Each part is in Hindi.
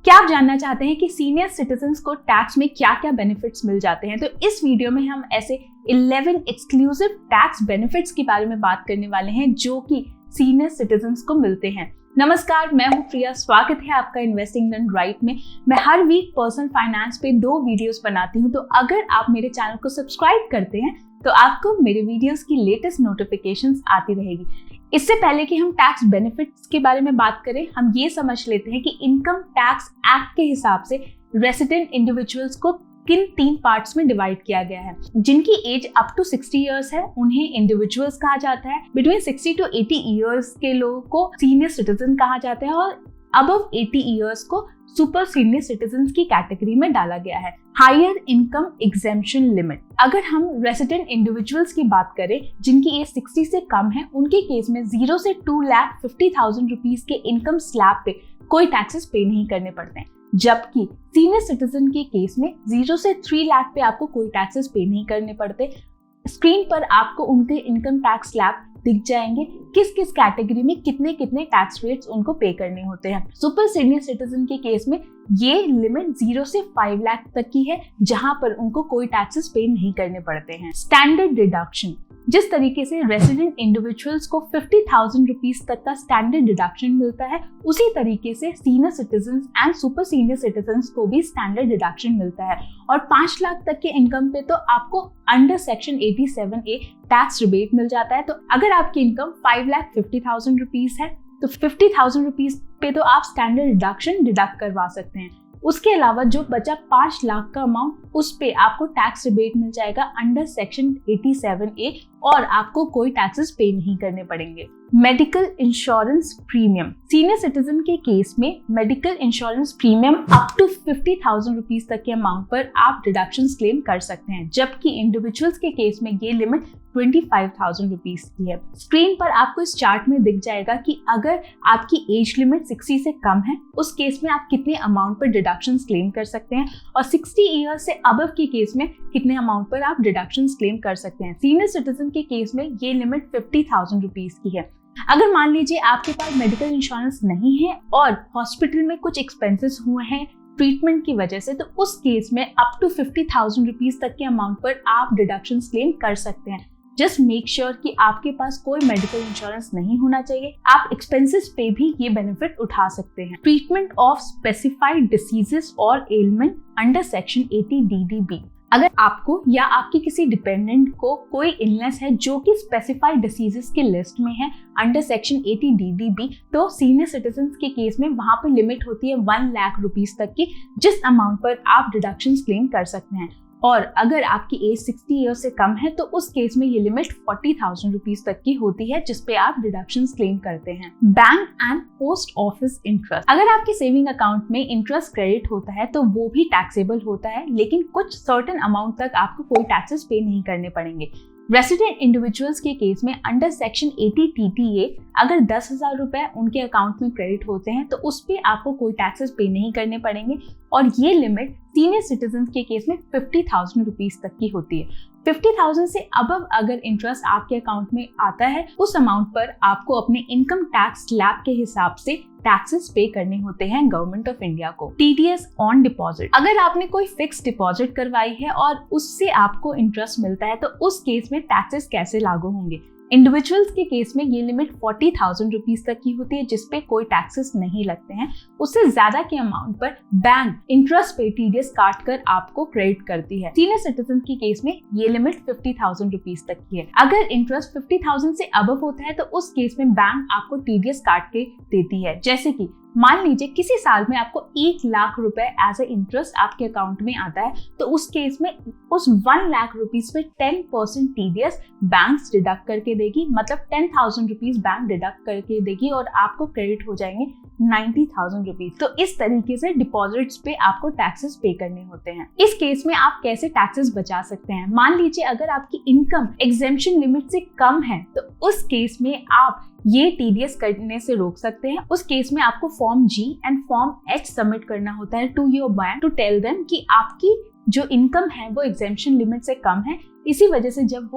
क्या आप जानना चाहते हैं कि सीनियर सिटीजन्स को टैक्स में क्या क्या बेनिफिट्स मिल जाते हैं? तो इस वीडियो में हम ऐसे 11 एक्सक्लूसिव टैक्स बेनिफिट्स के बारे में बात करने वाले हैं जो कि सीनियर सिटीजन्स को मिलते हैं। नमस्कार, मैं हूं प्रिया। स्वागत है आपका इन्वेस्टिंग डन राइट में। मैं हर वीक पर्सनल फाइनेंस पे 2 वीडियोस बनाती हूं, तो अगर आप मेरे चैनल को सब्सक्राइब करते हैं तो आपको मेरे वीडियोस की लेटेस्ट नोटिफिकेशंस आती रहेगी। इससे पहले कि हम टैक्स बेनिफिट्स के बारे में बात करें, हम ये समझ लेते हैं कि इनकम टैक्स एक्ट के हिसाब से रेसिडेंट इंडिविजुअल्स को किन 3 पार्ट्स में डिवाइड किया गया है। जिनकी एज अप टू 60 इयर्स है उन्हें इंडिविजुअल्स कहा जाता है। बिटवीन 60 टू 80 इयर्स के लोगों को सीनियर सिटीजन कहा जाता है और अबव 80 इयर्स को सुपर सीनियर सिटीजन की कैटेगरी में डाला गया है। हायर इनकम एग्जेम्पशन लिमिट, अगर हम रेसिडेंट इंडिविजुअल्स की बात करें जिनकी एज 60 से कम है, उनके केस में 0 से 2,50,000 रुपीज के इनकम स्लैब पे कोई टैक्सेस पे नहीं करने पड़ते हैं, जबकि सीनियर सिटीजन के केस में 0 से 3 लाख पे आपको कोई टैक्सेस पे नहीं करने पड़ते। स्क्रीन पर आपको उनके इनकम टैक्स स्लैब दिख जाएंगे, किस किस कैटेगरी में कितने कितने टैक्स रेट्स उनको पे करने होते हैं। सुपर सीनियर सिटीजन के केस में ये लिमिट 0 से 5 लाख तक की है, जहां पर उनको कोई टैक्सेस पे नहीं करने पड़ते हैं। स्टैंडर्ड डिडक्शन, जिस तरीके से रेसिडेंट इंडिविजुअल्स को 50,000 रुपीज तक का स्टैंडर्ड डिडक्शन मिलता है, उसी तरीके से senior citizens and super senior citizens को भी स्टैंडर्ड डिडक्शन मिलता है। और 5 लाख तक के इनकम पे तो आपको under section 87A tax rebate मिल जाता है। तो अगर आपकी इनकम 5,50,000 रुपीज है तो 50,000 रुपीज पे तो आप स्टैंडर्ड डिडक्शन डिडक्ट करवा सकते हैं। उसके अलावा जो बचा 5 लाख का अमाउंट, उस पे आपको टैक्स रिबेट मिल जाएगा अंडर सेक्शन 87A और आपको कोई टैक्सेस पे नहीं करने पड़ेंगे। Medical insurance premium, senior citizen के केस में medical insurance premium up to 50,000 rupees तक के अमाउंट पर आप डिडक्शन क्लेम कर सकते हैं, जबकि इंडिविजुअल्स के केस में ये लिमिट 25,000 रुपीज की है। स्क्रीन पर आपको इस चार्ट में दिख जाएगा कि अगर आपकी एज लिमिट 60 से कम है, उस केस में आप कितने अमाउंट पर डिडक्शन क्लेम कर सकते हैं और 60 ईयर्स से अबव के केस में कितने अमाउंट पर आप डिडक्शन क्लेम कर सकते हैं। सीनियर सिटीजन के केस में ये लिमिट 50,000 रुपीज की है। अगर मान लीजिए आपके पास मेडिकल इंश्योरेंस नहीं है और हॉस्पिटल में कुछ एक्सपेंसेस हुए हैं ट्रीटमेंट की वजह से, तो उस केस में अप टू 50,000 रुपीज तक के अमाउंट पर आप डिडक्शन क्लेम कर सकते हैं। जस्ट मेक श्योर कि आपके पास कोई मेडिकल इंश्योरेंस नहीं होना चाहिए। आप एक्सपेंसेस पे भी ये बेनिफिट उठा सकते हैं। ट्रीटमेंट ऑफ स्पेसिफाइड डिसीजेस और एलिमेंट अंडर सेक्शन 80DDB, अगर आपको या आपके किसी डिपेंडेंट को कोई इलनेस है जो कि स्पेसिफाइड डिसीजेस के लिस्ट में है अंडर सेक्शन 80DDB, तो सीनियर सिटीजन्स के केस में वहां पर लिमिट होती है 1 लाख रुपीज तक की, जिस अमाउंट पर आप डिडक्शन क्लेम कर सकते हैं। और अगर आपकी एज 60 ईयर से कम है तो उस केस में ये लिमिट 40,000 रुपीज तक की होती है, जिसपे आप डिडक्शन क्लेम करते हैं। Bank and post office interest, अगर आपके सेविंग अकाउंट में इंटरेस्ट क्रेडिट होता है तो वो भी टैक्सेबल होता है, लेकिन कुछ सर्टेन अमाउंट तक आपको कोई टैक्सेस पे नहीं करने पड़ेंगे। रेसिडेंट इंडिविजुअल्स के केस में अंडर सेक्शन 80TTA अगर 10,000 रुपए उनके अकाउंट में क्रेडिट होते हैं तो उस पे आपको कोई टैक्सेस पे नहीं करने पड़ेंगे और ये लिमिट सीनियर सिटीजन के केस में 50,000 रुपीज तक की होती है। 50,000 से अबव अगर इंटरेस्ट आपके अकाउंट में आता है, उस अमाउंट पर आपको अपने इनकम टैक्स स्लैब के हिसाब से टैक्सेस पे करने होते हैं गवर्नमेंट ऑफ इंडिया को। TDS ऑन डिपॉजिट, अगर आपने कोई फिक्स डिपॉजिट करवाई है और उससे आपको इंटरेस्ट मिलता है तो उस केस में टैक्सेस कैसे लागू होंगे। इंडिविजुअल्स के केस में ये लिमिट 40,000 रुपीज तक की होती है, जिसपे कोई टैक्सेस नहीं लगते हैं। उससे ज्यादा के अमाउंट पर बैंक इंटरेस्ट पे TDS काट कर आपको क्रेडिट करती है। सीनियर सिटीजन के केस में ये लिमिट 50,000 रुपीज तक की है। अगर इंटरेस्ट 50,000 से अबव होता है तो उस केस में बैंक आपको TDS काट के देती है। जैसे कि मान लीजिए किसी साल में आपको 1 लाख रुपए एज ए इंटरेस्ट आपके अकाउंट में आता है, तो उस केस में उस 1 लाख रुपीज पे 10% TDS बैंक डिडक्ट करके देगी, मतलब 10,000 रुपीज बैंक डिडक्ट करके देगी और आपको क्रेडिट हो जाएंगे 90,000 रुपीज। तो इस तरीके से डिपॉजिट्स पे आपको टैक्सेस पे करने होते हैं। इस केस में आप कैसे टैक्सेस बचा सकते हैं? मान लीजिए अगर आपकी इनकम एग्जेम्पशन लिमिट से कम है तो उस केस में आप ये TDS करने से रोक सकते हैं। उस केस में आपको form G and form H submit करना होता है to your bank to tell them कि आपकी जो इनकम है वो एग्जेम्पशन लिमिट से कम है। इसी वजह से जब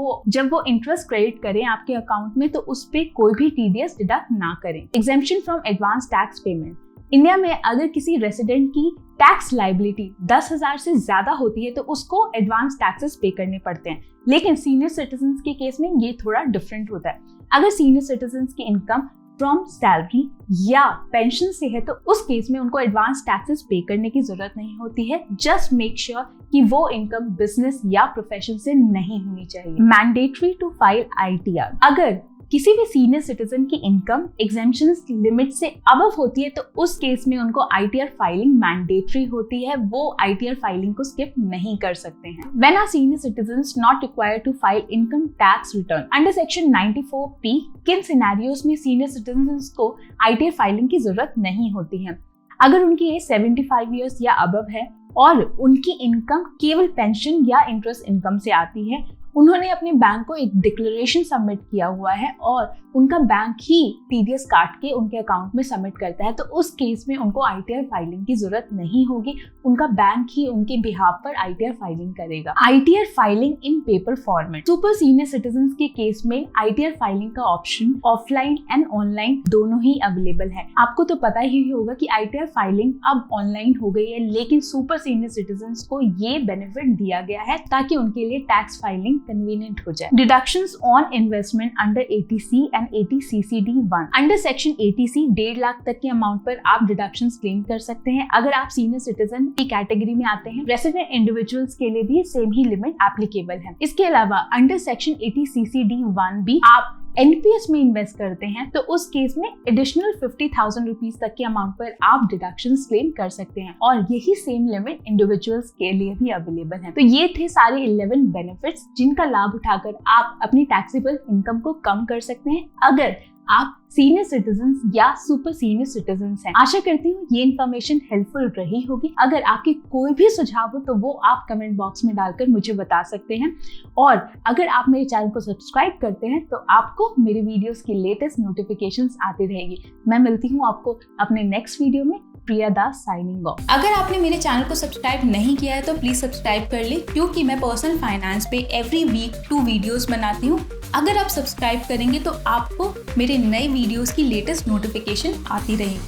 वो इंटरेस्ट क्रेडिट करें आपके अकाउंट में तो उस पे कोई भी TDS डिडक्ट ना करें। Exemption from advance tax payment, India में अगर किसी रेसिडेंट की टैक्स लाइबिलिटी 10,000 से ज्यादा होती है तो उसको एडवांस टैक्सेस पे करने पड़ते हैं, लेकिन सीनियर सिटीजन्स के केस में ये थोड़ा डिफरेंट होता है। अगर सीनियर सिटीजन्स की इनकम फ्रॉम सैलरी या पेंशन से है तो उस केस में उनको एडवांस टैक्सेस पे करने की जरूरत नहीं होती है। जस्ट मेक श्योर कि वो इनकम बिजनेस या प्रोफेशन से नहीं होनी चाहिए। Mandatory to file ITR। अगर किसी भी सीनियर सिटीजन की इनकम एग्जेम्पशंस लिमिट से अबव होती है तो उस केस में उनको ITR फाइलिंग मैंडेटरी होती है, वो ITR फाइलिंग को स्किप नहीं कर सकते हैं। When are senior citizens not required to file income tax return? Under section 94P किन सिनेरियोज में सीनियर सिटीजन्स को ITR फाइलिंग की जरूरत नहीं होती है? अगर उनकी एज 75 ईयर्स या अबव है और उनकी इनकम केवल पेंशन या इंटरेस्ट इनकम से आती है, उन्होंने अपने बैंक को एक डिक्लेरेशन सबमिट किया हुआ है और उनका बैंक ही TDS काट के उनके अकाउंट में सबमिट करता है, तो उस केस में उनको ITR फाइलिंग की जरूरत नहीं होगी। उनका बैंक ही उनके बिहाफ पर ITR फाइलिंग करेगा। ITR फाइलिंग इन paper format. Super senior citizens के केस में ITR फाइलिंग का ऑप्शन ऑफलाइन एंड ऑनलाइन दोनों ही अवेलेबल है। आपको तो पता ही होगा कि ITR फाइलिंग अब ऑनलाइन हो गई है, लेकिन सुपर सीनियर सिटीजन्स को ये बेनिफिट दिया गया है ताकि उनके लिए टैक्स फाइलिंग कन्वीनियंट हो जाए। Deductions on investment under ATC and ATCCD1। Under section ATC 1.5 lakh तक के अमाउंट पर आप डिडक्शंस क्लेम कर सकते हैं अगर आप सीनियर सिटीजन की कैटेगरी में आते हैं। रेसिडेंट इंडिविजुअल्स के लिए भी सेम ही लिमिट एप्लीकेबल है। इसके अलावा अंडर सेक्शन ATCCD1 भी आप NPS में इन्वेस्ट करते हैं तो उस केस में एडिशनल 50,000 रुपीज तक के अमाउंट पर आप डिडक्शंस क्लेम कर सकते हैं और यही सेम लिमिट इंडिविजुअल्स के लिए भी अवेलेबल है। तो ये थे सारे 11 बेनिफिट्स जिनका लाभ उठाकर आप अपनी टैक्सेबल इनकम को कम कर सकते हैं अगर आप सीनियर सिटीजन्स या सुपर सीनियर सिटीजन्स हैं। आशा करती हूँ ये इन्फॉर्मेशन हेल्पफुल रही होगी। अगर आपके कोई भी सुझाव हो तो वो आप कमेंट बॉक्स में डालकर मुझे बता सकते हैं और अगर आप मेरे चैनल को सब्सक्राइब करते हैं तो आपको मेरे वीडियोस की लेटेस्ट नोटिफिकेशंस आती रहेगी। मैं मिलती हूँ आपको अपने नेक्स्ट वीडियो में। प्रिया दास साइनिंग ऑफ। अगर आपने मेरे चैनल को सब्सक्राइब नहीं किया है तो प्लीज सब्सक्राइब कर ले, क्योंकि मैं पर्सनल फाइनेंस पे एवरी वीक 2 वीडियोस बनाती हूँ। अगर आप सब्सक्राइब करेंगे तो आपको मेरे नए वीडियोस की लेटेस्ट नोटिफिकेशन आती रहेगी।